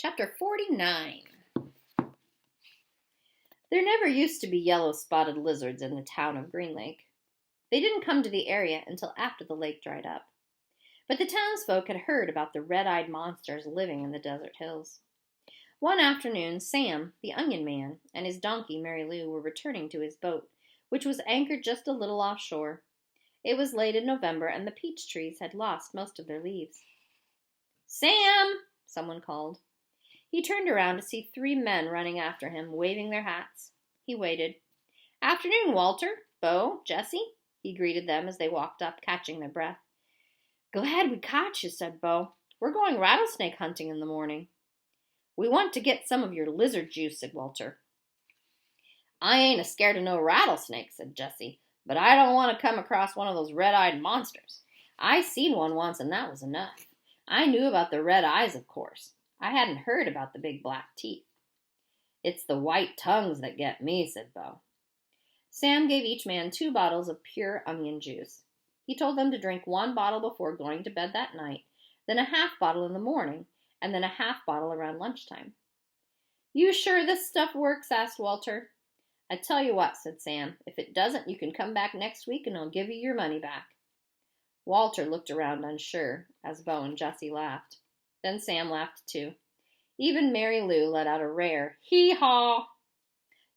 Chapter 49. There never used to be yellow-spotted lizards in the town of Green Lake. They didn't come to the area until after the lake dried up. But the townsfolk had heard about the red-eyed monsters living in the desert hills. One afternoon, Sam, the onion man, and his donkey, Mary Lou, were returning to his boat, which was anchored just a little offshore. It was late in November, and the peach trees had lost most of their leaves. "Sam!" someone called. He turned around to see 3 men running after him, waving their hats. He waited. "Afternoon, Walter, Bo, Jessie," he greeted them as they walked up, catching their breath. "Glad we caught you," said Bo. "We're going rattlesnake hunting in the morning." "We want to get some of your lizard juice," said Walter. "I ain't a-scared of no rattlesnake," said Jessie, "but I don't want to come across one of those red-eyed monsters. I seen one once, and that was enough. I knew about the red eyes, of course. I hadn't heard about the big black teeth." "It's the white tongues that get me," said Bo. Sam gave each man 2 bottles of pure onion juice. He told them to drink 1 bottle before going to bed that night, then a half bottle in the morning, and then a half bottle around lunchtime. "You sure this stuff works?" asked Walter. "I tell you what," said Sam, "if it doesn't, you can come back next week and I'll give you your money back." Walter looked around unsure, as Bo and Jessie laughed. Then Sam laughed too. Even Mary Lou let out a rare hee-haw.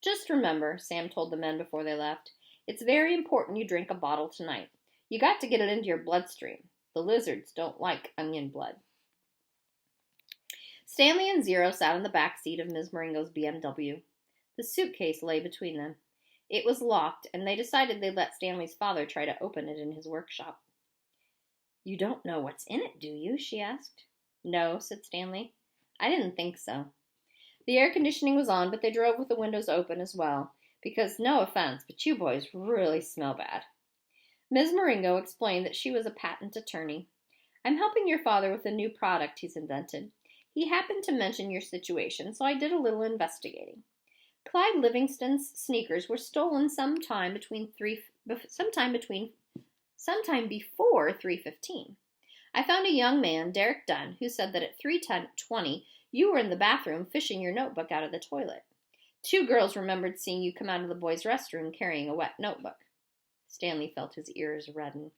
"Just remember," Sam told the men before they left, "it's very important you drink a bottle tonight. You got to get it into your bloodstream. The lizards don't like onion blood." Stanley and Zero sat in the back seat of Ms. Maringo's BMW. The suitcase lay between them. It was locked, and they decided they'd let Stanley's father try to open it in his workshop. "You don't know what's in it, do you?" she asked. "No," said Stanley. "I didn't think so." The air conditioning was on, but they drove with the windows open as well, because, no offense, but you boys really smell bad. Ms. Maringo explained that she was a patent attorney. "I'm helping your father with a new product he's invented. He happened to mention your situation, so I did a little investigating. Clyde Livingston's sneakers were stolen sometime before 3:15. I found a young man, Derek Dunn, who said that at 3:20 you were in the bathroom fishing your notebook out of the toilet. 2 girls remembered seeing you come out of the boys' restroom carrying a wet notebook." Stanley felt his ears redden.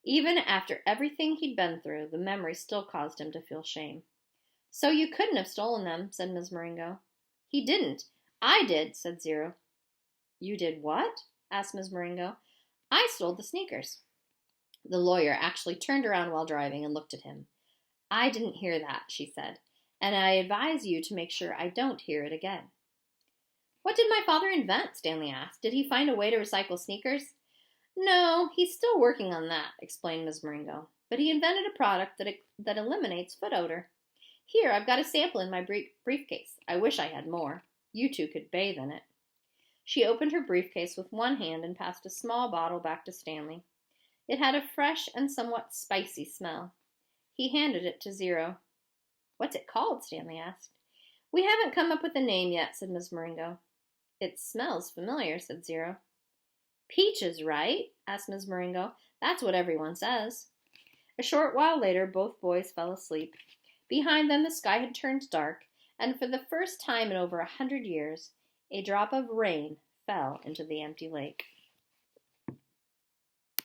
Even after everything he'd been through, the memory still caused him to feel shame. "So you couldn't have stolen them," said Ms. Maringo. "He didn't. I did," said Zero. "You did what?" asked Ms. Maringo. "I stole the sneakers." The lawyer actually turned around while driving and looked at him. "I didn't hear that," she said, "and I advise you to make sure I don't hear it again." "What did my father invent?" Stanley asked. "Did he find a way to recycle sneakers?" "No, he's still working on that," explained Ms. Maringo. "But he invented a product that eliminates foot odor. Here, I've got a sample in my briefcase. I wish I had more. You 2 could bathe in it." She opened her briefcase with one hand and passed a small bottle back to Stanley. It had a fresh and somewhat spicy smell. He handed it to Zero. "What's it called?" Stanley asked. "We haven't come up with a name yet," said Ms. Maringo. "It smells familiar," said Zero. "Peaches, right?" asked Ms. Maringo. "That's what everyone says." A short while later, both boys fell asleep. Behind them, the sky had turned dark, and for the first time in over 100 years, a drop of rain fell into the empty lake.